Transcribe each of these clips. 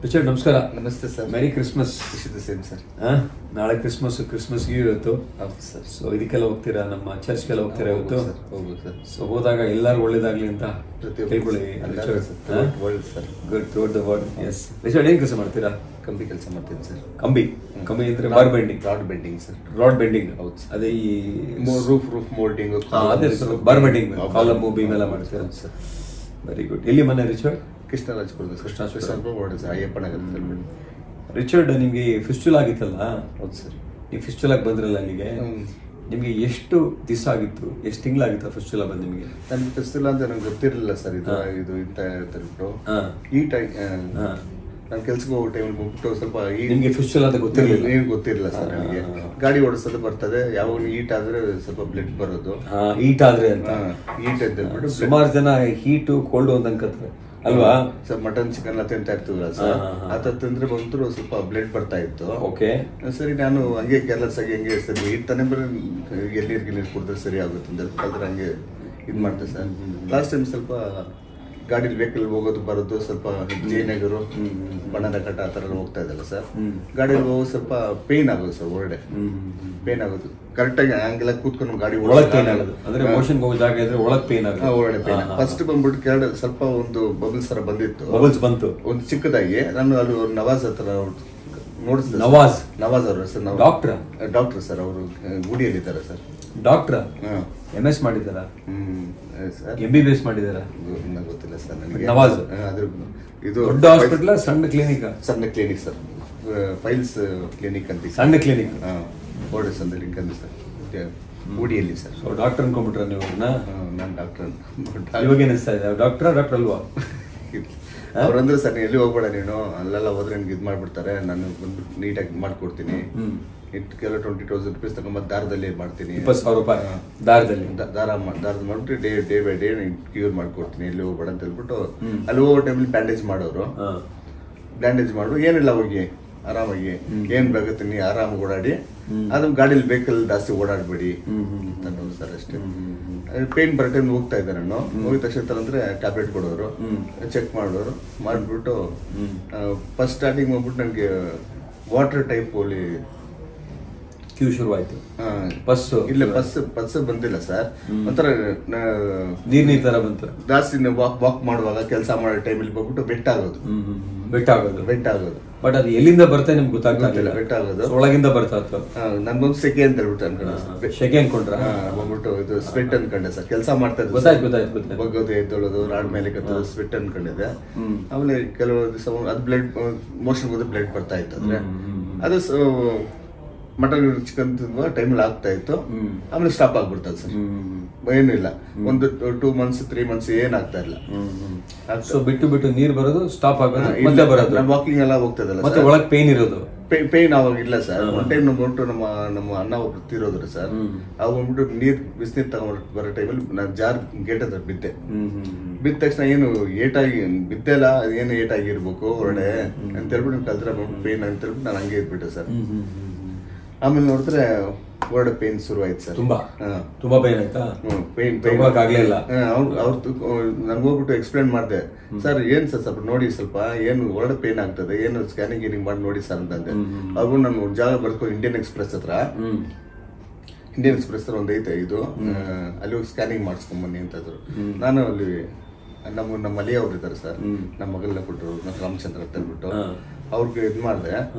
Richard ನಮಸ್ಕಾರ. ನಮಸ್ತೆ sir. ಮೆರಿ Christmas. Same sir. ನಾಳೆ ಕ್ರಿಸ್ಮಸ್ ಇವತ್ತು. ಹೌದು ಸರ್. ಸೊ ಇದಕ್ಕೆಲ್ಲ ಹೋಗ್ತೀರಾ, ನಮ್ಮ ಚರ್ಚ್ಗೆಲ್ಲ ಹೋಗ್ತೀರಾ ಇವತ್ತು? ಹೋಗ್ಬೋದು ಸರ್. ಸೊ ಹೋದಾಗ ಎಲ್ಲರೂ ಒಳ್ಳೇದಾಗ್ಲಿ ಅಂತ ಕೇಳ್ಕೊಳ್ಳಿ. Good the word. Yes Richard, ಏನ್ ಕೆಲಸ ಮಾಡ್ತೀರಾ? ಕಂಬಿ ಕೆಲಸ ಮಾಡ್ತೀನಿ ಸರ್. ಕಂಬಿ ಅಂದ್ರೆ bar bending, rod bending sir. Rod bending. ಹೌದು. ಅದೇ ಈ ರೂಫ್ ಮೋಲ್ಡಿಂಗ್, ಅದೇ ಬಾರ್ ಬೆಂಡಿಂಗ್, ಕಾಲಮ್ ಬೀಮ್ ಎಲ್ಲ ಮಾಡ್ತೀರಾ ಸರ್. Very good. ಎಲ್ಲಿ ಮನೆ ರಿಚರ್ಡ್? ಕೃಷ್ಣರಾಜಪುರದ ಅಯ್ಯಪ್ಪ ನಗರದಲ್ಲಿ. ರಿಚರ್ಡ್, ನಿಮ್ಗೆ ಫಿಸ್ಟುಲ್ ಆಗಿತ್ತಲ್ಲ? ಹೌದು ಸರ್. ನೀವು ಫಿಸ್ಟುಲ್ ಆಗಿ ಬಂದ್ರಲ್ಲ ಅಲ್ಲಿಗೆ, ನಿಮ್ಗೆ ಎಷ್ಟು ದಿವಸ ಆಗಿತ್ತು, ಎಷ್ಟು ತಿಂಗಳಾಗಿತ್ತು ಫಿಸ್ಟುಲಾ ಬಂದು ನಿಮಗೆ? ನನ್ಗೆ ಫಿಸ್ಟುಲ ಅಂತ ನಂಗೆ ಗೊತ್ತಿರಲಿಲ್ಲ ಸರ್. ಇದು ಇಂತ ಹೇಳ್ಬಿಟ್ಟು ಈ ಟೈಮ್ ನಾನು ಕೆಲ್ಸಕ್ಕೆ ಹೋಗೋ ಟೈಮಲ್ಲಿ ಹೋಗ್ಬಿಟ್ಟು ಸ್ವಲ್ಪ ನಿಮಗೆ ಫಿಸ್ಟುಲಾ ಅಂತ ಗೊತ್ತಿರಲಿಲ್ಲ? ಏನು ಗೊತ್ತಿರಲಿಲ್ಲ ಸರ್ ನನಗೆ. ಗಾಡಿ ಓಡಿಸೋದು ಬರ್ತದೆ, ಯಾವಾಗ ಈಟ್ ಆದ್ರೆ ಸ್ವಲ್ಪ ಬ್ಲಡ್ ಬರೋದು. ಈಟ್ ಆದ್ರೆ ಅಂತ ಈಟ್ ಅಂತ ಸುಮಾರು ಜನ ಹೀಟು ಕೋಲ್ಡ್ ಅಂತ ಅನ್ಕೋತಾರೆ ಅಲ್ವಾ? ಸರ್ ಮಟನ್ ಚಿಕನ್ ಎಲ್ಲ ತಿಂತಾ ಇರ್ತೀವಲ್ಲ ಸರ್, ಆತ ತಿಂದ್ರೆ ಬಂದ್ರು ಸ್ವಲ್ಪ ಬ್ಲಡ್ ಬರ್ತಾ ಇತ್ತು. ಓಕೆ ಸರಿ, ನಾನು ಹಂಗೆ ಕೇರ್ಲೆಸ್ ಆಗಿ ಹಂಗೆ ಸರಿ ಈಟ್ ತಾನೇ ಬರೀ ಎಲ್ಲಿ ಕುಡಿದ್ರೆ ಸರಿ ಆಗುತ್ತೆ ಅಂತ ಕಲ್ದ್ರೆ ಹಂಗೆ ಇದು ಮಾಡ್ತೇವೆ ಸರ್. ಲಾಸ್ಟ್ ಟೈಮ್ ಸ್ವಲ್ಪ ಗಾಡಿಲಿ ವೆಹಿಕಲ್ ಹೋಗೋದು ಬರೋದು ಸ್ವಲ್ಪ ಜಯನಗರು, ಬಣ್ಣದ ಕಟ್ಟ ಆ ಥರ ಹೋಗ್ತಾ ಇದ್ದಲ್ಲ ಸರ್. ಗಾಡಿಯಲ್ಲಿ ಹೋಗೋದು ಸ್ವಲ್ಪ ಪೇನ್ ಆಗೋದು ಸರ್, ಹೊರಡೆ ಪೇನ್ ಆಗೋದು. ಕರೆಕ್ಟಾಗಿ ಹಂಗೆಲ್ಲ ಕೂತ್ಕೊಂಡು ಗಾಡಿ ಒಳಗೆ ಪೇನ್ ಆಗೋದು ಅಂದ್ರೆ ಮೋಷನ್ ಹೋಗೋ ಜಾಗ ಇದ್ರೆ ಒಳಗೆ ಪೇನ್ ಆಗೋದು. ಹೊರಡೆ ಪೇನ್ ಫಸ್ಟ್ ಬಂದ್ಬಿಟ್ಟು ಕೆರಡು ಸ್ವಲ್ಪ ಒಂದು ಬಬಲ್ಸ್ ಥರ ಬಂದಿತ್ತು. ಬಬಲ್ಸ್ ಬಂತು ಒಂದು ಚಿಕ್ಕದಾಗಿ. ನಾನು ಅಲ್ಲಿ ನವಾಜ್ ಹತ್ರ ನೋಡಿಸಿದೆ. ನವಾಜ್ ಅವರು ಸರ್. ನಾವು ಡಾಕ್ಟರ್ ಸರ್. ಅವರು ಗುಡಿಯಲ್ಲಿ ಇದ್ದಾರೆ ಸರ್. ಡಾಕ್ಟರ್ MS ಮಾಡಿದಾರ? MBBS ಮಾಡಿದಾರ? ಗೊತ್ತಿಲ್ಲ ಸರ್ ನನಗೆ. ನವಾಜ್ ಅದ್ರ ಇದು ದೊಡ್ಡ ಹಾಸ್ಪಿಟಲ್, ಸಣ್ಣ ಕ್ಲಿನಿಕ್? ಸಣ್ಣ ಕ್ಲಿನಿಕ್ ಸರ್. ಫೈಲ್ಸ್ ಕ್ಲಿನಿಕ್ ಅಂತ ಸಣ್ಣ ಕ್ಲಿನಿಕ್. ಓಡಸ್ ಅಂತ ಲಿಂಕ್ ಅಂತ ಸರ್, ಗುಡಿಯಲ್ಲಿ ಸರ್. ಸೊ ಡಾಕ್ಟರ್ ಅನ್ಕೊಂಡ್ಬಿಟ್ರ ನೀವು? ನಾನು ಡಾಕ್ಟರ್ ಇವಾಗ ಏನಿಸ್ತಾ ಇದೆ? ಡಾಕ್ಟರ್ ಅಲ್ವಾ? ಅವ್ರಂದ್ರೆ ಸರ್, ನೀನು ಎಲ್ಲಿ ಹೋಗ್ಬೇಡ, ನೀನು ಅಲ್ಲೆಲ್ಲ ಹೋದ್ರೆ ನಿನ್ಗೆ ಇದು ಮಾಡ್ಬಿಡ್ತಾರೆ, ನಾನು ಬಂದು ನೀಟಾಗಿ ಮಾಡ್ಕೊಡ್ತೀನಿ. ಕೆಲವು 20,000 ರೂಪೀಸ್ ತಗೊಂಬ ದಾರದಲ್ಲಿ ಮಾಡ್ತೀನಿ. 20,000 ರೂಪಾಯಿ ದಾರದಲ್ಲಿ ದಾರದ ಮಾಡ್ಬಿಟ್ಟು ಡೇ ಬೈ ಡೇ ಕ್ಯೂರ್ ಮಾಡ್ಕೊಡ್ತೀನಿ, ಎಲ್ಲಿ ಹೋಗ್ಬೇಡ ಅಂತ ಹೇಳ್ಬಿಟ್ಟು. ಅಲ್ಲಿ ಹೋಗೋ ಟೈಮಲ್ಲಿ ಬ್ಯಾಂಡೇಜ್ ಮಾಡೋರು. ಬ್ಯಾಂಡೇಜ್ ಮಾಡು, ಏನಿಲ್ಲ ಹೋಗಿ ಆರಾಮಾಗಿ ಏನ್ ಬೇಕತ್ತೀನಿ ಆರಾಮಾಗಿ ಓಡಾಡಿ. ಅದು ಗಾಡಿಯಲ್ಲಿ ವೆಹಿಕಲ್ ಜಾಸ್ತಿ ಓಡಾಡ್ಬೇಡಿ ಅನ್ನೋದು ಸರ್ ಅಷ್ಟೇ. ಪೇನ್ ಬರೋ ಟೈಮ್ ಹೋಗ್ತಾ ಇದ್ದೆ ನಾನು. ಹೋಗಿದ ತಕ್ಷಣ ಅಂದ್ರೆ ಟ್ಯಾಬ್ಲೆಟ್ ಕೊಡೋರು, ಚೆಕ್ ಮಾಡೋರು. ಮಾಡಿಬಿಟ್ಟು ಫಸ್ಟ್ ಸ್ಟಾರ್ಟಿಂಗ್ ಹೋಗ್ಬಿಟ್ಟು ನನಗೆ ವಾಟರ್ ಟೈಪ್ ಅಲ್ಲಿ ಕ್ಯೂ ಶುರುವಾಯ್ತು. ಇಲ್ಲ ಬಸ್ ಬಂದಿಲ್ಲ ಸರ್. ಒಂಥರ ನೀರ್ ತರ ಬಂತು. ಜಾಸ್ತಿ ವಾಕ್ ಮಾಡುವಾಗ ಕೆಲಸ ಮಾಡೋ ಟೈಮಲ್ಲಿ ಬಂದ್ಬಿಟ್ಟು ಬೆಟ್ಟ ಆಗೋದು. ಬಟ್ ಅದು ಎಲ್ಲಿಂದ ಬರ್ತಾ ನಿಮ್ಗೆ ಗೊತ್ತಾಗ್ತಿಲ್ಲ. ಬೆಟ್ಟ ಆಗೋದು ಒಳಗಿಂದ ಬರ್ತಾ ಇತ್ತು. ನನ್ಗೊಂದು ಸೆಕೆ ಅಂತ ಹೇಳ್ಬಿಟ್ಟು ಅನ್ಕೊಂಡೆ. ಸೆಕೆ ಅನ್ಕೊಂಡ್ರ? ಬಂದ್ಬಿಟ್ಟು ಇದು ಸ್ವೆಟ್ ಅನ್ಕೊಂಡೆ ಸರ್. ಕೆಲಸ ಮಾಡ್ತಾ ಇದ್ದೆ. ಗೊತ್ತಾಯ್ತು. ಬಗ್ಗೋದು ಎದ್ದೊಳೋದು ರಾಡ್ ಮೇಲೆ ಕತ್ತೋದು ಸ್ವೆಟ್ ಅನ್ಕೊಂಡಿದ್ದೆ. ಆಮೇಲೆ ಕೆಲವು ದಿವಸ ಅದು ಬ್ಲಡ್ ಮೋಷನ್ ಹೋದ ಬ್ಲಡ್ ಬರ್ತಾ ಇತ್ತು. ಅಂದ್ರೆ ಅದು ಮಟನ್ ಚಿಕನ್ ತಿನ್ನುವ ಟೈಮಲ್ಲಿ ಆಗ್ತಾ ಇತ್ತು. ಆಮೇಲೆ ಸ್ಟಾಪ್ ಆಗ್ಬಿಡ್ತದೆ ಸರ್. ಏನೂ ಇಲ್ಲ. ಒಂದು 2 months 3 months ಏನಾಗ್ತಾ ಇಲ್ಲ. ಸೊ ಬಿಟ್ಟು ನೀರ್ ಬರೋದು ಸ್ಟಾಪ್ ಆಗೋದು, ಮತ್ತೆ ಬರೋದು. ನಾನು ವಾಕಿಂಗ್ ಎಲ್ಲ ಹೋಗ್ತಾ ಇದ್ದಲ್ಲ ಮತ್ತೆ ಒಳಗೆ ಪೇನ್ ಇರೋದು. ಪೇನ್ ಅವಾಗ ಇಲ್ಲ ಸರ್. ಒಂದ್ ಟೈಮ್ ನಮ್ಗೊಂಟು ನಮ್ಮ ಅಣ್ಣ ಒಬ್ರು ತೀರೋದ್ರು ಸರ್. ಅವಾಗ ಬಂದ್ಬಿಟ್ಟು ಬಿಸಿನೀರ್ ತಗೊಂಡ್ ಬರೋ ಟೈಮಲ್ಲಿ ನಾನು ಜಾರ್ ಗೇಟ್ ಹತ್ರ ಬಿದ್ದೆ. ಬಿದ್ದ ತಕ್ಷಣ ಏನು ಏಟಾಗಿ ಬಿದ್ದೆಲ್ಲ, ಏನು ಏಟಾಗಿರ್ಬೇಕು ಹೊರಡೆ ಅಂತ ಹೇಳ್ಬಿಟ್ಟು ಕಲ್ತ್ರ ಪೇನ್ ಅಂತ ಹೇಳ್ಬಿಟ್ಟು ನಾನು ಹಂಗೆ ಇದ್ಬಿಟ್ಟೆ ಸರ್. ಆಮೇಲೆ ನೋಡಿದ್ರೆ ಹೊರಡೆ ಪೇನ್ ಶುರು ಆಯ್ತು ಸರ್. ತುಂಬಾ ಪೇನ್ ಆಯ್ತಾ? ಪೇನ್ ಆಗ್ಲಿಲ್ಲ. ನಂಗೆ ಹೋಗ್ಬಿಟ್ಟು ಎಕ್ಸ್ಪ್ಲೇನ್ ಮಾಡಿದೆ. ಸರ್ ಏನ್ ಸರ್ ಸ್ವಲ್ಪ ನೋಡಿ, ಸ್ವಲ್ಪ ಏನು ಹೊರಡೆ ಪೇನ್ ಆಗ್ತದೆ, ಏನು ಸ್ಕ್ಯಾನಿಂಗ್ ಏನಿಂಗ್ ಮಾಡಿ ನೋಡಿ ಸರ್ ಅಂತಂದೆ. ಅವ್ರು ನಾನು ಜಾಗ ಬರ್ಕೊಂಡು ಇಂಡಿಯನ್ ಎಕ್ಸ್ಪ್ರೆಸ್ ಹತ್ರ ಒಂದು ಐತೆ ಇದು, ಅಲ್ಲಿ ಹೋಗಿ ಸ್ಕ್ಯಾನಿಂಗ್ ಮಾಡಿಸ್ಕೊಂಡ್ ಬನ್ನಿ ಅಂತಂದ್ರು. ನಾನು ಅಲ್ಲಿ ನಮ್ಮ ಅಲಿಯ ಅವ್ರು ಇದ್ದಾರೆ ಸರ್, ನಮ್ಮ ಮಗಳನ್ನ ಕೊಟ್ಟರು, ರಾಮಚಂದ್ರ ಅಂತ ಹೇಳ್ಬಿಟ್ಟು. ಅವ್ರಿಗೆ ಇದು ಮಾಡಿದೆ.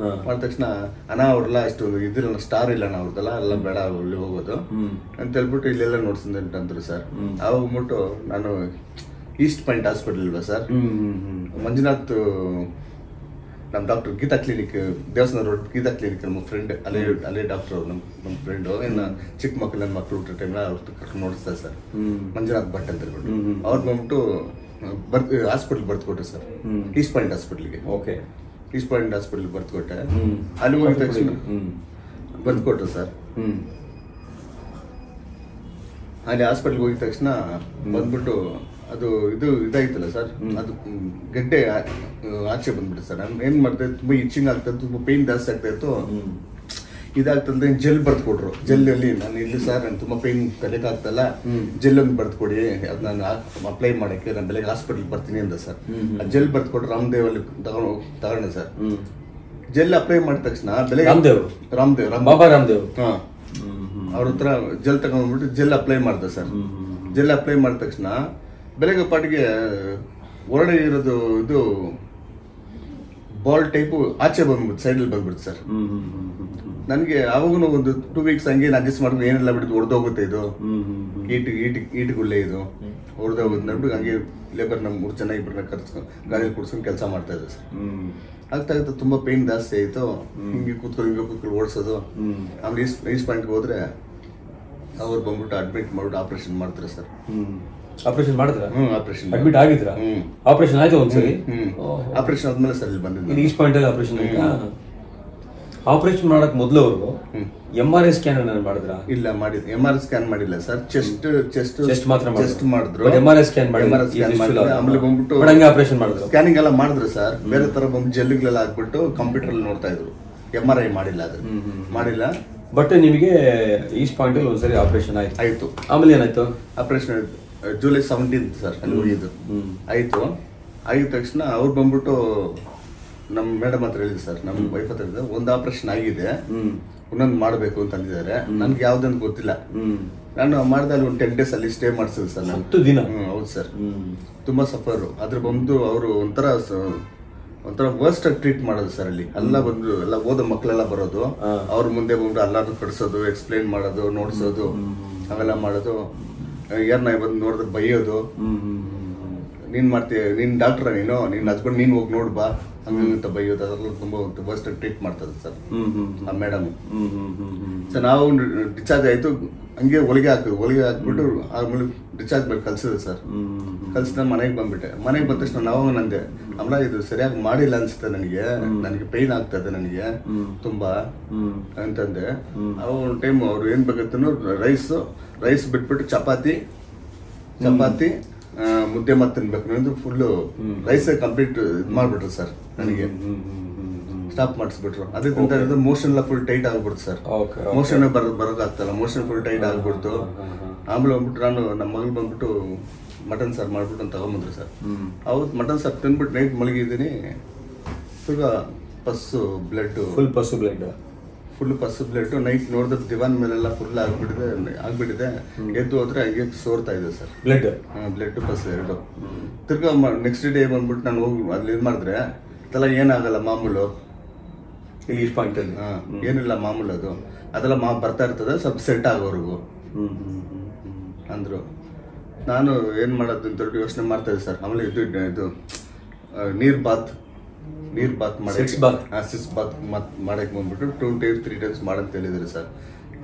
ಮಾಡಿದ ತಕ್ಷಣ ಅಣ್ಣ ಅವ್ರೆಲ್ಲ ಅಷ್ಟು ಇದಿಲ್ಲ, ಸ್ಟಾರ್ ಇಲ್ಲ ಅಣ್ಣ ಅವ್ರದ್ದೆಲ್ಲ, ಎಲ್ಲ ಬೇಡ ಅಲ್ಲಿ ಹೋಗೋದು ಅಂತ ಹೇಳ್ಬಿಟ್ಟು ಇಲ್ಲೆಲ್ಲ ನೋಡ್ಸಂತ ಅಂದ್ರು ಸರ್. ಅವಾಗ ಹೋಗ್ಬಿಟ್ಟು ನಾನು ಈಸ್ಟ್ ಪಾಯಿಂಟ್ ಹಾಸ್ಪಿಟಲ್ ಇಲ್ವಾ ಸರ್, ಮಂಜುನಾಥ್ ನಮ್ಮ ಡಾಕ್ಟರ್ ಗೀತಾ ಕ್ಲಿನಿಕ್, ದೇವಸ್ಥಾನ ರೋಡ್ ಗೀತಾ ಕ್ಲಿನಿಕ್, ನಮ್ಮ ಫ್ರೆಂಡ್ ಅಲ್ಲೇ ಡಾಕ್ಟರ್ ಅವ್ರು, ನಮ್ಮ ಫ್ರೆಂಡು. ಇನ್ನು ಚಿಕ್ಕ ಮಕ್ಕಳು, ನನ್ನ ಮಕ್ಕಳು ಹುಟ್ಟೋ ಟೈಮ್ನ ಅವ್ರ ಕರ್ಕೊಂಡು ನೋಡಿಸ್ತಾರೆ ಸರ್, ಮಂಜುನಾಥ್ ಭಟ್ ಅಂತ ಹೇಳ್ಬಿಟ್ಟು. ಅವ್ರು ಬಂದ್ಬಿಟ್ಟು ಹಾಸ್ಪಿಟಲ್ ಬರ್ತ್ಕೊಟ್ರು ಸರ್, ಈಸ್ಟ್ ಪಾಯಿಂಟ್ ಹಾಸ್ಪಿಟ್ಲಿಗೆ. ಓಕೆ, ಈಸ್ಟ್ ಪಾಯಿಂಟ್ ಹಾಸ್ಪಿಟಲ್ ಬರ್ತ್ಕೊಟ್ಟೆ. ಅಲ್ಲಿ ಹೋಗಿದ ತಕ್ಷಣ ಬರ್ತ್ಕೊಟ್ರು ಸರ್. ಅಲ್ಲಿ ಹಾಸ್ಪಿಟ್ಲ್ಗೆ ಹೋಗಿದ ತಕ್ಷಣ ಬಂದ್ಬಿಟ್ಟು ಅದು ಇದಾಯ್ತಲ್ಲ ಸರ್, ಅದು ಗಡ್ಡೆ ಆಚೆ ಬಂದ್ಬಿಟ್ಟು ಸರ್. ನಾನು ಏನ್ ಮಾಡ್ದೆ, ತುಂಬಾ ಇಚ್ಚಿಂಗ್ ಆಗ್ತಾ ಇತ್ತು, ತುಂಬಾ ಪೇನ್ ಜಾಸ್ತಿ ಆಗ್ತಾ ಇತ್ತು. ಇದಾಗ್ತಂದ್ರೆ ಜೆಲ್ ಬರ್ದು ಕೊಟ್ರು. ಜೆಲ್ಲಲ್ಲಿ ನಾನು ಇಲ್ಲಿ ಸರ್ ನಾನು ತುಂಬ ಪೇನ್ ಕಲಿಯಕ್ಕಾಗ್ತಲ್ಲ, ಜೆಲ್ ಒಂದು ಬರ್ದು ಕೊಡಿ, ಅದು ನಾನು ಅಪ್ಲೈ ಮಾಡೋಕ್ಕೆ ನಾನು ಬೆಳಗ್ಗೆ ಹಾಸ್ಪಿಟ್ಲಿಗೆ ಬರ್ತೀನಿ ಅಂದ ಸರ್. ಆ ಜೆಲ್ ಬರ್ದು ಕೊಟ್ರು, ರಾಮದೇವ್ ಅಲ್ಲಿ ತಗೊಂಡೆ ಸರ್. ಜೆಲ್ ಅಪ್ಲೈ ಮಾಡಿದ ತಕ್ಷಣ ಬೆಳಗ್ಗೆ ಬಾಬಾ ರಾಮದೇವ್ ಅವ್ರ ಹತ್ರ ಜೆಲ್ ತಗೊಂಡ್ಬಿಟ್ಟು ಜೆಲ್ ಅಪ್ಲೈ ಮಾಡ್ದೆ ಸರ್. ಜೆಲ್ ಅಪ್ಲೈ ಮಾಡಿದ ತಕ್ಷಣ ಬೆಳಗ್ಗೆ ಪಾಟಿಗೆ ಹೊರಡೆ ಇರೋದು ಇದು ಬಾಲ್ ಟೈಪು ಆಚೆ ಬಂದ್ಬಿಟ್ಟು ಸೈಡಲ್ಲಿ ಬಂದ್ಬಿಡ್ತು ಸರ್. ನನಗೆ ಅವಾಗೂ ಒಂದು 2 ವೀಕ್ಸ್ ಹಂಗೆ ಅಡ್ಜಸ್ಟ್ ಮಾಡ್ಕೊಂಡು ಏನೆಲ್ಲ ಬಿಟ್ಟು ಹೊಡೆದೋಗುತ್ತೆ ಇದು ಈಟಿಗುಳ್ಳೆ ಇದು ಹೊಡೆದೋಗುತ್ತೆ ಅಂದ್ಬಿಟ್ಟು ಹಂಗೆ ಲೇಬರ್ ನಮ್ಮ 3 ಜನ ಇಬ್ಬರನ್ನ ಕರ್ಸ್ಕೊಂಡು ಗಾಡಿಯಲ್ಲಿ ಕುಡ್ಸ್ಕೊಂಡು ಕೆಲಸ ಮಾಡ್ತಾ ಇದ್ದೆ ಸರ್. ಆಗ್ತಾ ತುಂಬ ಪೇನ್ ಜಾಸ್ತಿ ಆಯಿತು. ಹಿಂಗೆ ಕೂತ್ಕೊಂಡು ಓಡಿಸೋದು. ಆಮೇಲೆ ಈಸ್ಟ್ ಪಾಯಿಂಟ್ಗೆ ಹೋದ್ರೆ ಅವ್ರು ಬಂದ್ಬಿಟ್ಟು ಅಡ್ಮಿಟ್ ಮಾಡ್ಬಿಟ್ಟು ಆಪರೇಷನ್ ಮಾಡ್ತಾರೆ ಸರ್. ಆಪರೇಷನ್ ಮಾಡಿದ್ರ? ಆಪರೇಷನ್ ಅಡ್ಮಿಟ್ ಆಗಿದ್ರ? ಆಪರೇಷನ್ ಆಯ್ತು ಒಂದ್ಸರಿ? ಆಪರೇಷನ್ ಆದ್ಮೇಲೆ ಸರ್ ಇಲ್ಲಿ ಬಂದಿದ್ದು. ಈಸ್ಟ್ ಪಾಯಿಂಟ್ ಅಲ್ಲಿ ಆಪರೇಷನ್ ಆಯ್ತಾ? ಆಪರೇಷನ್ ಮಾಡಕ್ ಮೊದಲು ಅವರು MRI ಸ್ಕ್ಯಾನ್ ಮಾಡಿದ್ರ? ಇಲ್ಲ ಮಾಡಿದ್ MRI ಸ್ಕ್ಯಾನ್ ಮಾಡಿಲ್ಲ ಸರ್. ಚೆಸ್ಟ್ ಮಾತ್ರ ಮಾಡಿದ್ರು. MRI ಸ್ಕ್ಯಾನ್ ಆಮೇಲೆ ಬಂದ್ಬಿಟ್ಟು ಆಪರೇಷನ್ ಮಾಡಿದ್ರು. ಸ್ಕ್ಯಾನಿಂಗ್ ಎಲ್ಲ ಮಾಡಿದ್ರು ಸರ್. ಬೇರೆ ತರ ಬಂದು ಜೆಲ್ಗಳೆಲ್ಲ ಹಾಕ್ಬಿಟ್ಟು ಕಂಪ್ಯೂಟರ್ ಅಲ್ಲಿ ನೋಡ್ತಾ ಇದ್ರು. MRI ಮಾಡಿಲ್ಲ, ಅದು ಮಾಡಿಲ್ಲ. ಬಟ್ ನಿಮಗೆ ಈಸ್ಟ್ ಪಾಯಿಂಟ್ ಅಲ್ಲಿ ಒಂದ್ಸರಿ ಆಪರೇಷನ್ ಆಯ್ತು. ಆಮೇಲೆ ಏನಾಯ್ತು? ಆಪರೇಷನ್ ಜುಲೈ 17 ಸರ್ ಅಲ್ಲಿ ಹೋಗಿದ್ದು. ಆಯ್ತು. ಆಗಿದ ತಕ್ಷಣ ಅವ್ರು ಬಂದ್ಬಿಟ್ಟು ನಮ್ಮ ಮೇಡಮ್ ಹತ್ರ ಹೇಳಿದ್ರು ಸರ್, ನಮ್ಮ ವೈಫ್ ಹತ್ರ ಹೇಳಿದ್ರು, ಒಂದು ಆಪರೇಷನ್ ಆಗಿದೆ, ಇನ್ನೊಂದು ಮಾಡಬೇಕು ಅಂತ ಅಂದಿದ್ದಾರೆ. ನನ್ಗೆ ಯಾವ್ದಂತ ಗೊತ್ತಿಲ್ಲ. ನಾನು ಮಾಡ್ದಲ್ಲಿ ಒಂದು 10 days ಅಲ್ಲಿ ಸ್ಟೇ ಮಾಡಿಸಿದ್ರು ಸರ್. 10 ದಿನ? ಹೌದು ಸರ್. ತುಂಬಾ ಸಫರ್. ಅದ್ರ ಬಂದು ಅವರು ಒಂಥರ ವರ್ಸ್ಟ್ ಟ್ರೀಟ್ ಮಾಡೋದು ಸರ್. ಅಲ್ಲಿ ಎಲ್ಲ ಬಂದು ಎಲ್ಲ ಓದೋ ಮಕ್ಕಳೆಲ್ಲ ಬರೋದು, ಅವ್ರ ಮುಂದೆ ಬಂದು ಎಲ್ಲಾರು ಕಡಿಸೋದು, ಎಕ್ಸ್ಪ್ಲೈನ್ ಮಾಡೋದು, ನೋಡ್ಸೋದು, ಅವೆಲ್ಲ ಮಾಡೋದು. ಯಾರನ್ನ ಬಂದು ನೋಡಿದ್ರೆ ಬೈಯೋದು, ನೀನ್ ಮಾಡ್ತೀಯ, ನೀನ್ ಡಾಕ್ಟ್ರ, ನೀನು ನಿನ್ ಹಸ್ಬೆಂಡ್ ನೀನ್ ಹೋಗಿ ನೋಡ್ಬಾ ಹಂಗಂತ ಬೈಯೋದು. ಅದೆಲ್ಲ ತುಂಬಾ ವರ್ಸ್ಟ್ ಟ್ರೀಟ್ ಮಾಡ್ತದೆ ಸರ್ ಆ ಮೇಡಮ್. ಸರ್ ನಾವು ಡಿಸ್ಚಾರ್ಜ್ ಆಯ್ತು, ಹಂಗೆ ಹೊಲಿಗೆ ಹಾಕ್ಬಿಟ್ಟು ಆಮೇಲೆ ಡಿಸ್ಚಾರ್ಜ್ ಮಾಡಿ ಕಲ್ಸಿದ್ರು ಸರ್. ಕಲ್ಸಿದ ಮನೆಗೆ ಬಂದ್ಬಿಟ್ಟೆ. ಮನೆಗೆ ಬಂದ ತಕ್ಷಣ ನಾವು ನಂದೆ, ಅಮ್ಮ ಇದು ಸರಿಯಾಗಿ ಮಾಡಿಲ್ಲ ಅನ್ಸುತ್ತೆ, ನನಗೆ ಪೈನ್ ಆಗ್ತದೆ ನನಗೆ ತುಂಬಾ ಅಂತಂದೆ. ಅವಾಗ ಒಂದು ಟೈಮ್ ಅವ್ರು ಏನ್ ಬೇಕಂತನೂ ರೈಸ್ ಬಿಟ್ಬಿಟ್ಟು ಚಪಾತಿ ಮುದ್ದೆ ಮತ್ತೆ ತಿನ್ಬೇಕು, ಫುಲ್ ರೈಸ್ ಕಂಪ್ಲೀಟ್ ಇದು ಮಾಡ್ಬಿಟ್ರು ಸರ್. ನನಗೆ ಸ್ಟಾಪ್ ಮಾಡಿಸ್ಬಿಟ್ರು. ಅದೇ ತಿಂತ ಮೋಷನ್ ಎಲ್ಲ ಫುಲ್ ಟೈಟ್ ಆಗ್ಬಿಡ್ತು ಸರ್. ಮೋಷನ್ ಬರೋದಾಗ್ತಲ್ಲ, ಮೋಷನ್ ಫುಲ್ ಟೈಟ್ ಆಗ್ಬಿಡ್ತು. ಆಮೇಲೆ ಬಂದ್ಬಿಟ್ಟು ನಾನು ನಮ್ಮ ಮಗಳು ಬಂದ್ಬಿಟ್ಟು ಮಟನ್ ಸಾರು ಮಾಡ್ಬಿಟ್ಟು ಅಂತ ತಗೊಂಬಂದ್ರು ಸರ್. ಅವತ್ತು ಮಟನ್ ಸಾರು ತಿನ್ಬಿಟ್ಟು ನೈಟ್ ಮಲಗಿದ್ದೀನಿ. ತಿರ್ಗಾ ಪಸ್ಸು ಬ್ಲಡ್ ನೈಟ್ ನೋಡಿದ್ರೆ ದಿವಾನ್ ಮೇಲೆಲ್ಲ ಫುಲ್ ಆಗ್ಬಿಟ್ಟಿದೆ. ಎದ್ದು ಹೋದ್ರೆ ಹಂಗೆ ಸೋರ್ತಾ ಇದೆ ಸರ್ ಬ್ಲಡ್ ಪಸ್ ಎರಡು. ತಿರ್ಗಾ ನೆಕ್ಸ್ಟ್ ಡೇ ಬಂದ್ಬಿಟ್ಟು ನಾನು ಹೋಗಿ ಅಲ್ಲಿ ಇದು ಮಾಡಿದ್ರೆ ಅದೆಲ್ಲ ಏನಾಗಲ್ಲ ಮಾಮೂಲು, ಇಲ್ಲಿ ಈಸ್ಟ್ ಪಾಯಿಂಟ್ ಅಲ್ಲಿ ಏನಿಲ್ಲ ಮಾಮೂಲು, ಅದೆಲ್ಲ ಬರ್ತಾ ಇರ್ತದೆ ಸ್ವಲ್ಪ ಸೆಟ್ ಆಗೋವರೆಗೂ ಅಂದ್ರು. ನಾನು ಏನ್ ಮಾಡೋದು ಅಂತ ಯೋಚನೆ ಮಾಡ್ತಾ ಇದ್ದೆ ಸರ್. ಆಮೇಲೆ ಇದು ನೀರ್ ಬಾತ್ ಮಾಡಕ್ಕೆ ಬಂದ್ಬಿಟ್ಟು 2 days 3 days ಮಾಡಂತ ಹೇಳಿದ್ರು ಸರ್.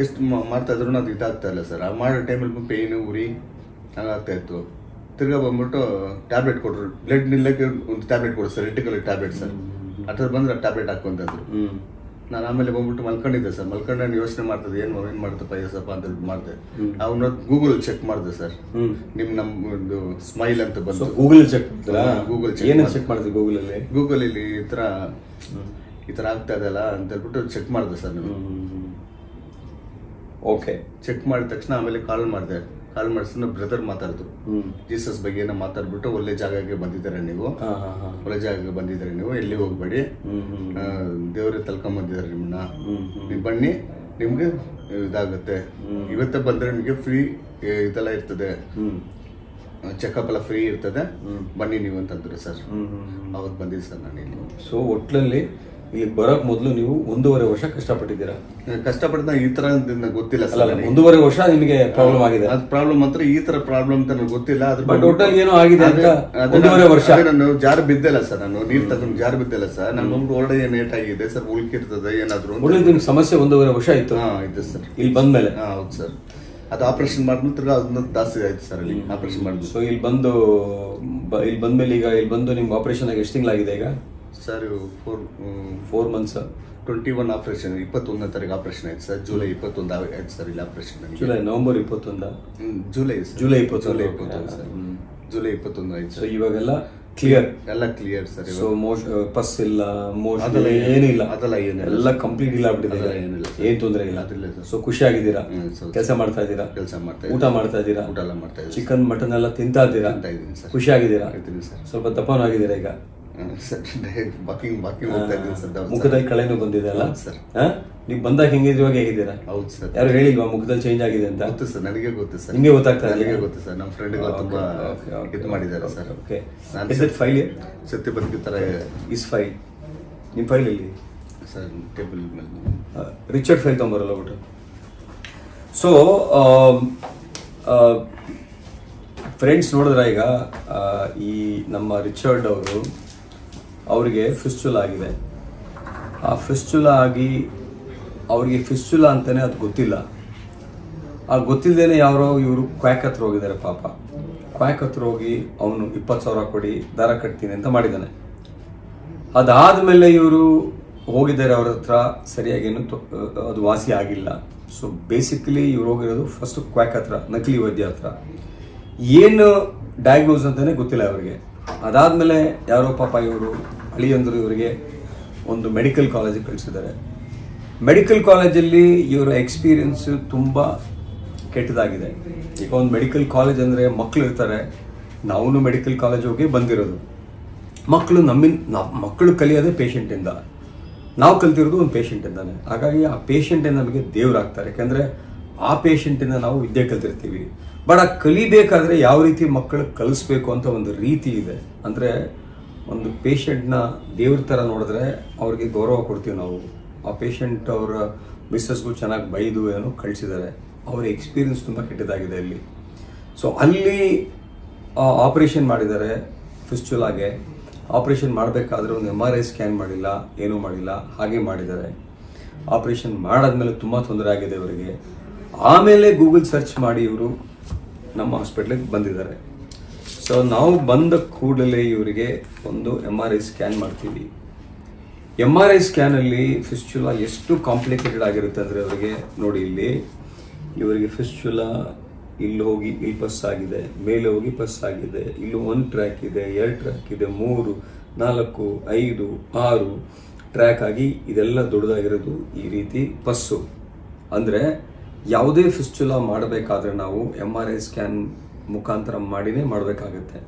ಎಷ್ಟು ಮಾಡ್ತಾ ಇದ್ರು ಅದು ಇದಾಗ್ತಾ ಇಲ್ಲ ಸರ್. ಆ ಮಾಡೋ ಟೈಮಲ್ಲಿ ಪೇನು ಉರಿ ಹಂಗಾಗ್ತಾ ಇತ್ತು. ತಿರ್ಗಾ ಬಂದ್ಬಿಟ್ಟು ಟ್ಯಾಬ್ಲೆಟ್ ಕೊಟ್ರು. ಬ್ಲಡ್ ನಿಲ್ಲಕ್ಕೆ ಒಂದು ಟ್ಯಾಬ್ಲೆಟ್ ಕೊಡು ಸರ್, ರೆಟಿಕಲ್ ಟ್ಯಾಬ್ಲೆಟ್ ಸರ್. ಅದ್ರ ಬಂದ್ರೆ ಟ್ಯಾಬ್ಲೆಟ್ ಹಾಕೊಂತಂದ್ರು. ನಾನು ಆಮೇಲೆ ಬಂದ್ಬಿಟ್ಟು ಮಲ್ಕೊಂಡಿದ್ದೆ ಸರ್. ಮಲ್ಕೊಂಡು ನಾನು ಯೋಚನೆ ಮಾಡ್ತದೆ ಏನ್ ಮಾಡ್ತಪ್ಪ ಯಸಪ್ಪ ಅಂತ ಮಾಡಿದೆ. ಅವನ್ನ ಗೂಗಲ್ ಚೆಕ್ ಮಾಡಿದೆ ಸರ್. ನಮ್ದು ಸ್ಮೈಲ್ ಅಂತ ಬಂತು. ಗೂಗಲ್ ಚೆಕ್ ಮಾಡಿದೆ. ಗೂಗಲ್ ಇಲ್ಲಿ ಈ ತರ ಆಗ್ತಾ ಇದೆಯಲ್ಲ ಅಂತ ಹೇಳ್ಬಿಟ್ಟು ಚೆಕ್ ಮಾಡಿದೆ ಸರ್. ನಾನು ಚೆಕ್ ಮಾಡಿದ ತಕ್ಷಣ ಆಮೇಲೆ ಕಾಲ್ ಮಾಡಿಸಿದ ಬ್ರದರ್ ಮಾತಾಡಿದ್ರು. ಜೀಸಸ್ ಬಗ್ಗೆ ಏನೋ ಮಾತಾಡ್ಬಿಟ್ಟು ಒಳ್ಳೆ ಜಾಗಕ್ಕೆ ಬಂದಿದ್ದಾರೆ ನೀವು, ಎಲ್ಲಿ ಹೋಗ್ಬೇಡಿ, ದೇವ್ರಿಗೆ ತಲ್ಕೊಂಡ್ ಬಂದಿದ್ದಾರೆ ನಿಮ್ಮನ್ನ, ನೀವು ಬನ್ನಿ, ನಿಮ್ಗೆ ಇದಾಗುತ್ತೆ. ಇವತ್ತೇ ಬಂದ್ರೆ ನಿಮ್ಗೆ ಫ್ರೀ ಇದೆಲ್ಲ ಇರ್ತದೆ, ಚೆಕಪ್ ಎಲ್ಲ ಫ್ರೀ ಇರ್ತದೆ, ಬನ್ನಿ ನೀವು ಅಂತಂದ್ರು ಸರ್. ಅವತ್ತು ಬಂದಿದ್ದೆ ಸರ್ ನಾನು ಇಲ್ಲಿ. ಸೊ ಒಟ್ಲಲ್ಲಿ ಇಲ್ಲಿ ಬರೋಕ್ ಮೊದಲು ನೀವು 1.5 ವರ್ಷ ಕಷ್ಟಪಟ್ಟಿದ್ದೀರಾ? ಕಷ್ಟಪಟ್ಟ ಈ ತರ ಗೊತ್ತಿಲ್ಲ ಸರ್. 1.5 ವರ್ಷ ನಿಮಗೆ ಪ್ರಾಬ್ಲಮ್ ಆಗಿದೆ? ಪ್ರಾಬ್ಲಮ್ ಮಾತ್ರ ಈ ತರ ಪ್ರಾಬ್ಲಮ್ ಅಂತ ನನಗೆ ಗೊತ್ತಿಲ್ಲ. ಬಟ್ ಒಟ್ಟಲ್ಲಿ ಏನೋ ಆಗಿದೆ ಅಂತ 1.5 ವರ್ಷ ನಾನು ಜಾರು ಬಿದ್ದಿಲ್ಲ ಸರ್. ನಾನು ನೀರ್ ತಗೊಂಡು ಜಾರು ಬಿದ್ದಿಲ್ಲ ಸರ್. ನಾನು ಒಳ್ಳೆ ನೇಟ್ ಆಗಿದೆ ಸರ್, ಉಳ್ಕಿರ್ತದೆ ಏನಾದ್ರು. ನಿಮ್ಗೆ ಸಮಸ್ಯೆ 1.5 ವರ್ಷ ಆಯ್ತು? ಇದೆ ಸರ್. ಇಲ್ಲಿ ಬಂದ್ಮೇಲೆ? ಹೌದು ಸರ್. ಅದು ಆಪರೇಷನ್ ಮಾಡಿದ್ರೆ ಅದನ್ನ ಜಾಸ್ತಿ ಆಯ್ತು ಸರ್ ಅಲ್ಲಿ ಆಪರೇಷನ್ ಮಾಡಿದ್ರು. ಸೊ ಇಲ್ಲಿ ಬಂದ್ಮೇಲೆ ಈಗ ಇಲ್ಲಿ ಬಂದು ನಿಮ್ಗೆ ಆಪರೇಷನ್ ಆಗಿ ಎಷ್ಟು ತಿಂಗಳಾಗಿದೆ ಈಗ ಸರ್? 4 months. 21 ಆಪರೇಷನ್, 21ನೇ ತಾರೀಕು ಆಪರೇಷನ್ ಆಯ್ತು ಸರ್. ಜುಲೈ 21 ಆಯ್ತು ಸರ್ ಇಲ್ಲಿ operation. November 21? July 21 sir. July 21 ಆಯ್ತು. ಸೊ ಇವಾಗೆಲ್ಲ ಕ್ಲಿಯರ್, ಎಲ್ಲ ಕ್ಲಿಯರ್ ಸರ್. ಸೊ ಪಸ್ ಇಲ್ಲ, ಮೋಷನ್ ಏನಿಲ್ಲ, ಎಲ್ಲ ಕಂಪ್ಲೀಟ್ ಇಲ್ಲ ಆಗ್ಬಿಟ್ಟಿದೆ, ಏನ್ ತೊಂದರೆ ಇಲ್ಲ. ಸೊ ಖುಷಿ ಆಗಿದ್ದೀರಾ, ಕೆಲಸ ಮಾಡ್ತಾ ಇದ್ದೀರಾ, ಊಟ ಮಾಡ್ತಾ ಇದ್ದೀರಾ, ಚಿಕನ್ ಮಟನ್ ಎಲ್ಲ ತಿಂತಾ ಇದ್ದೀರಾ, ಖುಷಿ ಆಗಿದ್ದೀರಾ, ಸ್ವಲ್ಪ ದಪ್ಪನಾಗಿದ್ದೀರಾ ಈಗ, ಮುಖದಲ್ಲಿ ಕಳೆನೂ ಬಂದಿದೆ ಅಲ್ಲ ಸರ್? ನೀವು ಬಂದಾಗ ಹೆಂಗಿದ್ರು ಇವಾಗ ಹೇಗಿದ್ದೀರಾ? ಹೌದು ಸರ್. ಯಾರು ಹೇಳಿಲ್ವಾ ಮುಖದಲ್ಲಿ ಚೇಂಜ್ ಆಗಿದೆ ಅಂತ? ಗೊತ್ತು ಸರ್, ನನಗೆ ಗೊತ್ತು ಸರ್. ನಿಮಗೆ ಗೊತ್ತಾಗ್ತಾ ಇದೆ? ನನಗೆ ಗೊತ್ತು ಸರ್, ನಮ್ಮ ಫ್ರೆಂಡ್ ತುಂಬಾ ಇದು ಮಾಡಿದ್ದಾರೆ ಸರ್. ಓಕೆ, ನಾನು ಫೈಲ್ ಸತ್ಯ ಬದುಕಿತರ ಇಸ್ ಫೈಲ್, ನಿಮ್ಮ ಫೈಲ್ ಇಲ್ಲಿ ಸರ್ ಟೇಬಲ್ ಮೇಲೆ ರಿಚರ್ಡ್ ಫೈಲ್ ತೊಗೊಂಬರಲ್ಲ ಬಿಟ್ಟು. ಸೊ ಫ್ರೆಂಡ್ಸ್ ನೋಡಿದ್ರೆ ಈಗ ಈ ನಮ್ಮ ರಿಚರ್ಡ್ ಅವರು, ಅವರಿಗೆ ಫಿಸ್ಚುಲಾ ಆಗಿದೆ. ಆ ಫಿಸ್ಚುಲಾ ಆಗಿ ಅವರಿಗೆ ಫಿಸ್ಚುಲಾ ಅಂತಾನೆ ಅದು ಗೊತ್ತಿಲ್ಲ. ಆ ಗೊತ್ತಿಲ್ಲದೇನೆ ಯಾರೋ ಇವರು ಕ್ವಾಕ್ ಹತ್ರ ಹೋಗಿದ್ದಾರೆ. ಪಾಪ ಕ್ವಾಕ್ ಹತ್ರ ಹೋಗಿ ಅವನು 20,000 ಕೊಡಿ ದಾರ ಕಟ್ತೀನಿ ಅಂತ ಮಾಡಿದ್ದಾನೆ. ಅದಾದ್ಮೇಲೆ ಇವರು ಹೋಗಿದ್ದಾರೆ ಅವ್ರ ಹತ್ರ, ಸರಿಯಾಗೇನು ಅದು ವಾಸಿ ಆಗಿಲ್ಲ. ಸೊ ಬೇಸಿಕಲಿ ಇವ್ರು ಹೋಗಿರೋದು ಫಸ್ಟ್ ಕ್ವಾಕ್ ಹತ್ರ, ನಕಲಿ ವೈದ್ಯ ಹತ್ರ. ಏನು ಡಯಾಗ್ನೋಸ್ ಅಂತಾನೆ ಗೊತ್ತಿಲ್ಲ ಅವರಿಗೆ. ಅದಾದ್ಮೇಲೆ ಯಾರೋ ಪಾಪ ಇವರು ಅಳಿಯಂದ್ರು ಇವರಿಗೆ ಒಂದು ಮೆಡಿಕಲ್ ಕಾಲೇಜಿಗೆ ಕಳಿಸಿದ್ದಾರೆ. ಮೆಡಿಕಲ್ ಕಾಲೇಜಲ್ಲಿ ಇವರ ಎಕ್ಸ್ಪೀರಿಯನ್ಸ್ ತುಂಬ ಕೆಟ್ಟದಾಗಿದೆ. ಈಗ ಒಂದು ಮೆಡಿಕಲ್ ಕಾಲೇಜ್ ಅಂದರೆ ಮಕ್ಕಳು ಇರ್ತಾರೆ, ನಾವು ಮೆಡಿಕಲ್ ಕಾಲೇಜ್ ಹೋಗಿ ಬಂದಿರೋದು. ಮಕ್ಕಳು ಕಲಿಯೋದೇ ಪೇಷಂಟಿಂದ, ನಾವು ಕಲ್ತಿರೋದು ಒಂದು ಪೇಷಂಟಿಂದಾನೆ. ಹಾಗಾಗಿ ಆ ಪೇಷಂಟೇ ನಮಗೆ ದೇವರಾಗ್ತಾರೆ, ಯಾಕಂದರೆ ಆ ಪೇಷಂಟಿಂದ ನಾವು ವಿದ್ಯೆ ಕಲ್ತಿರ್ತೀವಿ. ಬಟ್ ಆ ಕಲಿಬೇಕಾದ್ರೆ ಯಾವ ರೀತಿ ಮಕ್ಕಳು ಕಲಿಸ್ಬೇಕು ಅಂತ ಒಂದು ರೀತಿ ಇದೆ. ಅಂದರೆ ಒಂದು ಪೇಷಂಟ್ನ ದೇವ್ರ ಥರ ನೋಡಿದ್ರೆ ಅವ್ರಿಗೆ ಗೌರವ ಕೊಡ್ತೀವಿ ನಾವು. ಆ ಪೇಷಂಟ್ ಅವರ ಮಿಸ್ಸಸ್ಗೂ ಚೆನ್ನಾಗಿ ಬೈದು ಏನೋ ಕಳಿಸಿದ್ದಾರೆ. ಅವರ ಎಕ್ಸ್ಪೀರಿಯನ್ಸ್ ತುಂಬ ಕೆಟ್ಟದಾಗಿದೆ ಅಲ್ಲಿ. ಸೊ ಅಲ್ಲಿ ಆಪರೇಷನ್ ಮಾಡಿದ್ದಾರೆ ಫಿಸ್ಚುಲಾಗೆ. ಆಪರೇಷನ್ ಮಾಡಬೇಕಾದ್ರೆ ಒಂದು MRI ಸ್ಕ್ಯಾನ್ ಮಾಡಿಲ್ಲ, ಏನೂ ಮಾಡಿಲ್ಲ, ಹಾಗೆ ಮಾಡಿದ್ದಾರೆ. ಆಪರೇಷನ್ ಮಾಡಾದ್ಮೇಲೆ ತುಂಬ ತೊಂದರೆ ಆಗಿದೆ ಇವರಿಗೆ. ಆಮೇಲೆ ಗೂಗಲ್ ಸರ್ಚ್ ಮಾಡಿ ಇವರು ನಮ್ಮ ಹಾಸ್ಪಿಟ್ಲಿಗೆ ಬಂದಿದ್ದಾರೆ. ಸೊ ನಾವು ಬಂದ ಕೂಡಲೇ ಇವರಿಗೆ ಒಂದು MRI ಸ್ಕ್ಯಾನ್ ಮಾಡ್ತೀವಿ. MRI ಸ್ಕ್ಯಾನಲ್ಲಿ ಫಿಸ್ಚುಲಾ ಎಷ್ಟು ಕಾಂಪ್ಲಿಕೇಟೆಡ್ ಆಗಿರುತ್ತೆ ಅಂದರೆ ಅವರಿಗೆ ನೋಡಿ, ಇಲ್ಲಿ ಇವರಿಗೆ ಫಿಸ್ಚುಲಾ ಇಲ್ಲಿ ಹೋಗಿ ಇಲ್ಲಿ ಪಸ್ ಆಗಿದೆ, ಮೇಲೆ ಹೋಗಿ ಪಸ್ ಆಗಿದೆ, ಇಲ್ಲಿ 1 ಟ್ರ್ಯಾಕ್ ಇದೆ, 2 ಟ್ರ್ಯಾಕ್ ಇದೆ, 3, 4, 5, 6 ಟ್ರ್ಯಾಕ್ ಆಗಿ ಇದೆಲ್ಲ ದೊಡ್ಡದಾಗಿರೋದು ಈ ರೀತಿ ಪಸ್ಸು. ಅಂದರೆ ಯಾವುದೇ ಫಿಸ್ಚುಲಾ ಮಾಡಬೇಕಾದ್ರೆ ನಾವು MRI ಸ್ಕ್ಯಾನ್ ಮುಖಾಂತರ ಮಾಡಿನೇ ಮಾಡಬೇಕಾಗತ್ತೆ.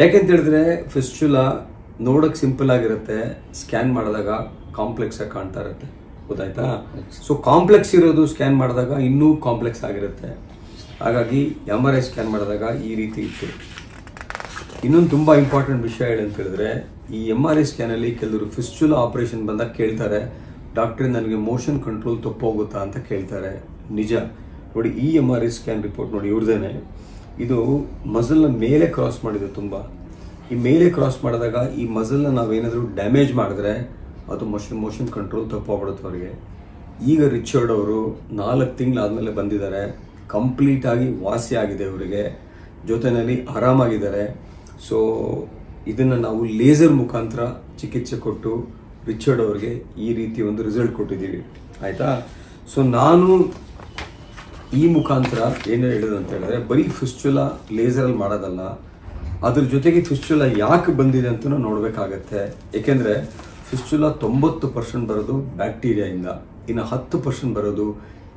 ಯಾಕೆಂತ ಹೇಳಿದ್ರೆ ಫಿಸ್ಚುಲಾ ನೋಡೋಕೆ ಸಿಂಪಲ್ ಆಗಿರುತ್ತೆ, ಸ್ಕ್ಯಾನ್ ಮಾಡಿದಾಗ ಕಾಂಪ್ಲೆಕ್ಸ್ ಆಗಿ ಕಾಣ್ತಾ ಇರುತ್ತೆ, ಗೊತ್ತಾಯ್ತಾ? ಸೊ ಕಾಂಪ್ಲೆಕ್ಸ್ ಇರೋದು ಸ್ಕ್ಯಾನ್ ಮಾಡಿದಾಗ ಇನ್ನೂ ಕಾಂಪ್ಲೆಕ್ಸ್ ಆಗಿರುತ್ತೆ. ಹಾಗಾಗಿ MRI ಸ್ಕ್ಯಾನ್ ಮಾಡಿದಾಗ ಈ ರೀತಿ ಇತ್ತು. ಇನ್ನೊಂದು ತುಂಬ ಇಂಪಾರ್ಟೆಂಟ್ ವಿಷಯ ಹೇಳಿ ಅಂತ ಹೇಳಿದ್ರೆ, ಈ MRI ಸ್ಕ್ಯಾನಲ್ಲಿ ಕೆಲವರು ಫಿಸ್ಚುಲಾ ಆಪರೇಷನ್ ಬಂದಾಗ ಕೇಳ್ತಾರೆ, ಡಾಕ್ಟ್ರೇ ನನಗೆ ಮೋಷನ್ ಕಂಟ್ರೋಲ್ ತಪ್ಪೋಗುತ್ತಾ ಅಂತ ಕೇಳ್ತಾರೆ. ನಿಜ ನೋಡಿ, ಈ MRI ಸ್ಕ್ಯಾನ್ ರಿಪೋರ್ಟ್ ನೋಡಿ ಇವ್ರದೇನೆ. ಇದು ಮಸಲ್ನ ಮೇಲೆ ಕ್ರಾಸ್ ಮಾಡಿದೆ ತುಂಬ. ಈ ಮೇಲೆ ಕ್ರಾಸ್ ಮಾಡಿದಾಗ ಈ ಮಸಲ್ನ ನಾವೇನಾದರೂ ಡ್ಯಾಮೇಜ್ ಮಾಡಿದ್ರೆ ಅದು ಮೋಷನ್ ಕಂಟ್ರೋಲ್ ತಪ್ಪೋಗ್ಬಿಡುತ್ತೆ ಅವರಿಗೆ. ಈಗ ರಿಚರ್ಡ್ ಅವರು 4 ತಿಂಗಳಾದಮೇಲೆ ಬಂದಿದ್ದಾರೆ, ಕಂಪ್ಲೀಟ್ ಆಗಿ ವಾಸಿ ಆಗಿದೆ ಇವರಿಗೆ, ಜೊತೆಯಲ್ಲಿ ಆರಾಮಾಗಿದ್ದಾರೆ. ಸೊ ಇದನ್ನು ನಾವು ಲೇಸರ್ ಮುಖಾಂತರ ಚಿಕಿತ್ಸೆ ಕೊಟ್ಟು ರಿಚರ್ಡ್ ಅವರಿಗೆ ಈ ರೀತಿ ಒಂದು ರಿಸಲ್ಟ್ ಕೊಟ್ಟಿದ್ದೀವಿ, ಆಯಿತಾ? ಸೊ ನಾನು ಈ ಮುಖಾಂತರ ಏನು ಹೇಳಿದೆ ಅಂತ ಹೇಳಿದ್ರೆ, ಬರೀ ಫಿಸ್ಚುಲಾ ಲೇಸರಲ್ಲಿ ಮಾಡೋದಲ್ಲ, ಅದ್ರ ಜೊತೆಗೆ ಫಿಸ್ಚುಲಾ ಯಾಕೆ ಬಂದಿದೆ ಅಂತಲೂ ನೋಡಬೇಕಾಗತ್ತೆ. ಏಕೆಂದರೆ ಫಿಸ್ಚುಲಾ 90% ಬರೋದು ಬ್ಯಾಕ್ಟೀರಿಯಾಯಿಂದ, ಇನ್ನು 10% ಬರೋದು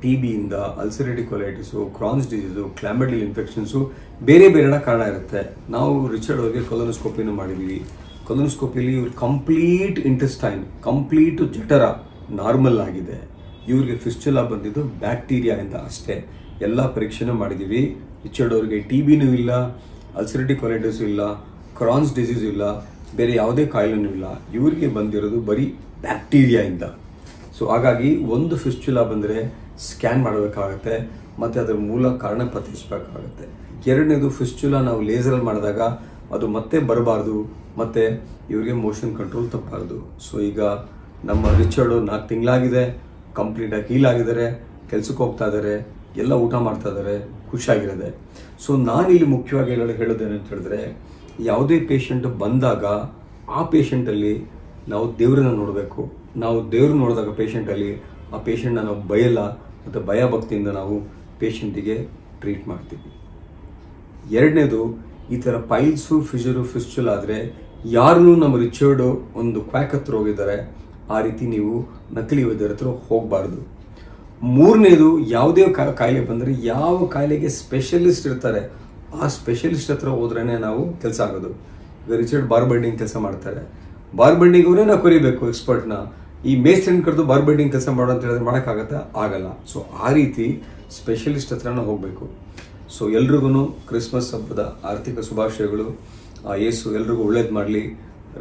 TBಯಿಂದ, ಅಲ್ಸರೇಟಿವ್ ಕೊಲೈಟಿಸು, ಕ್ರಾನ್ಸ್ ಡಿಸೀಸು, ಕ್ಲಾಮಿಡಿಯಲ್ ಇನ್ಫೆಕ್ಷನ್ಸು, ಬೇರೆ ಬೇರೆ ಕಾರಣ ಇರುತ್ತೆ. ನಾವು ರಿಚರ್ಡ್ ಅವ್ರಿಗೆ ಕೊಲೊನೋಸ್ಕೋಪಿನೂ ಮಾಡಿದ್ದೀವಿ. ಕೊಲೊನೋಸ್ಕೋಪಿಲಿ ಇವ್ರು ಕಂಪ್ಲೀಟ್ ಇಂಟೆಸ್ಟೈನ್, ಕಂಪ್ಲೀಟ್ ಜಠರ ನಾರ್ಮಲ್ ಆಗಿದೆ. ಇವ್ರಿಗೆ ಫಿಸ್ಚುಲಾ ಬಂದಿದ್ದು ಬ್ಯಾಕ್ಟೀರಿಯಾಯಿಂದ ಅಷ್ಟೇ. ಎಲ್ಲ ಪರೀಕ್ಷೆನೂ ಮಾಡಿದ್ದೀವಿ. ರಿಚರ್ಡ್ ಅವ್ರಿಗೆ TBನೂ ಇಲ್ಲ, ಅಲ್ಸರೇಟಿವ್ ಕೊಲೈಟಿಸು ಇಲ್ಲ, ಕ್ರಾನ್ಸ್ ಡಿಸೀಸ್ ಇಲ್ಲ, ಬೇರೆ ಯಾವುದೇ ಕಾಯಿಲೆನೂ ಇಲ್ಲ. ಇವರಿಗೆ ಬಂದಿರೋದು ಬರೀ ಬ್ಯಾಕ್ಟೀರಿಯಾಯಿಂದ. ಸೊ ಹಾಗಾಗಿ ಒಂದು ಫಿಸ್ಚುಲಾ ಬಂದರೆ ಸ್ಕ್ಯಾನ್ ಮಾಡಬೇಕಾಗತ್ತೆ ಮತ್ತು ಅದರ ಮೂಲ ಕಾರಣ ಪತ್ತೆಹಚ್ಚಬೇಕಾಗತ್ತೆ. ಎರಡನೇದು, ಫಿಸ್ಚುಲಾ ನಾವು ಲೇಸರಲ್ಲಿ ಮಾಡಿದಾಗ ಅದು ಮತ್ತೆ ಬರಬಾರ್ದು, ಮತ್ತು ಇವರಿಗೆ ಮೋಷನ್ ಕಂಟ್ರೋಲ್ ತಪ್ಪಬಾರ್ದು. ಸೊ ಈಗ ನಮ್ಮ ರಿಚರ್ಡ್ 4 ತಿಂಗಳಾಗಿದೆ, ಕಂಪ್ಲೀಟಾಗಿ ಹೀಲ್ ಆಗಿದ್ದಾರೆ, ಕೆಲಸಕ್ಕೆ ಹೋಗ್ತಾ ಇದ್ದಾರೆ, ಎಲ್ಲ ಊಟ ಮಾಡ್ತಾ ಇದ್ದಾರೆ, ಖುಷಿಯಾಗಿರೋದೆ. ಸೊ ನಾನಿಲ್ಲಿ ಮುಖ್ಯವಾಗಿ ಹೇಳೋದೇನು ಅಂತ ಹೇಳಿದ್ರೆ, ಯಾವುದೇ ಪೇಷಂಟ್ ಬಂದಾಗ ಆ ಪೇಷಂಟಲ್ಲಿ ನಾವು ದೇವರನ್ನ ನೋಡಬೇಕು. ನಾವು ದೇವ್ರನ್ನ ನೋಡಿದಾಗ ಪೇಷಂಟಲ್ಲಿ ಆ ಪೇಷಂಟ್ನ ನಾವು ಬಯಲ್ಲ ಮತ್ತು ಭಯ ಭಕ್ತಿಯಿಂದ ನಾವು ಪೇಷಂಟಿಗೆ ಟ್ರೀಟ್ ಮಾಡ್ತೀವಿ. ಎರಡನೇದು, ಈ ಥರ ಪೈಲ್ಸು ಫಿಸ್ಚುಲ್ ಆದರೆ ಯಾರನ್ನೂ ನಮ್ಮ ರಿಚರ್ಡು ಒಂದು ಕ್ವಾಕ್ ಹತ್ರ ಹೋಗಿದ್ದಾರೆ, ಆ ರೀತಿ ನೀವು ನಕಲಿ ವೈದ್ಯರ ಹತ್ರ ಹೋಗಬಾರ್ದು. ಮೂರನೇದು, ಯಾವುದೇ ಕಾಯಿಲೆ ಬಂದರೆ ಯಾವ ಕಾಯಿಲೆಗೆ ಸ್ಪೆಷಲಿಸ್ಟ್ ಇರ್ತಾರೆ ಆ ಸ್ಪೆಷಲಿಸ್ಟ್ ಹತ್ರ ಹೋದ್ರೇ ನಾವು ಕೆಲಸ ಆಗೋದು. ಈಗ ರಿಚರ್ಡ್ ಬಾರ್ ಬೆಂಡಿಂಗ್ ಕೆಲಸ ಮಾಡ್ತಾರೆ, ಬಾರ್ ಬೆಂಡಿಂಗ್ ಅವರೇ ನಾವು ಕರಿಬೇಕು ಎಕ್ಸ್ಪರ್ಟ್ನ. ಈ ಮೇಸ್ತ್ರಿನ ಕರೆದು ಬಾರ್ ಬೆಂಡಿಂಗ್ ಕೆಲಸ ಮಾಡೋ ಅಂತ ಹೇಳಿದ್ರೆ ಮಾಡೋಕ್ಕಾಗತ್ತಾ? ಆಗಲ್ಲ. ಸೊ ಆ ರೀತಿ ಸ್ಪೆಷಲಿಸ್ಟ್ ಹತ್ರನ ಹೋಗಬೇಕು. ಸೊ ಎಲ್ರಿಗೂ ಕ್ರಿಸ್ಮಸ್ ಹಬ್ಬದ ಆರ್ಥಿಕ ಶುಭಾಶಯಗಳು. ಯೇಸು ಎಲ್ರಿಗೂ ಒಳ್ಳೇದು ಮಾಡಲಿ,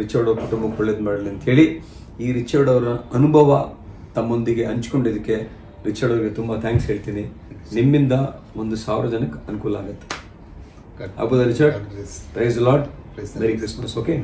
ರಿಚರ್ಡ್ ಅವ್ರ ಕುಟುಂಬಕ್ಕೆ ಒಳ್ಳೇದು ಮಾಡಲಿ ಅಂತ ಹೇಳಿ ಈ ರಿಚರ್ಡ್ ಅವರ ಅನುಭವ ತಮ್ಮೊಂದಿಗೆ ಹಂಚ್ಕೊಂಡಿದ್ದಕ್ಕೆ ರಿಚರ್ಡ್ ಅವರಿಗೆ ತುಂಬ ಥ್ಯಾಂಕ್ಸ್ ಹೇಳ್ತೀನಿ. ನಿಮ್ಮಿಂದ 1,000 ಜನಕ್ಕೆ ಅನುಕೂಲ ಆಗುತ್ತೆ. ಹಬ್ಬದ Richard, praise Lord, merry Christmas. Okay.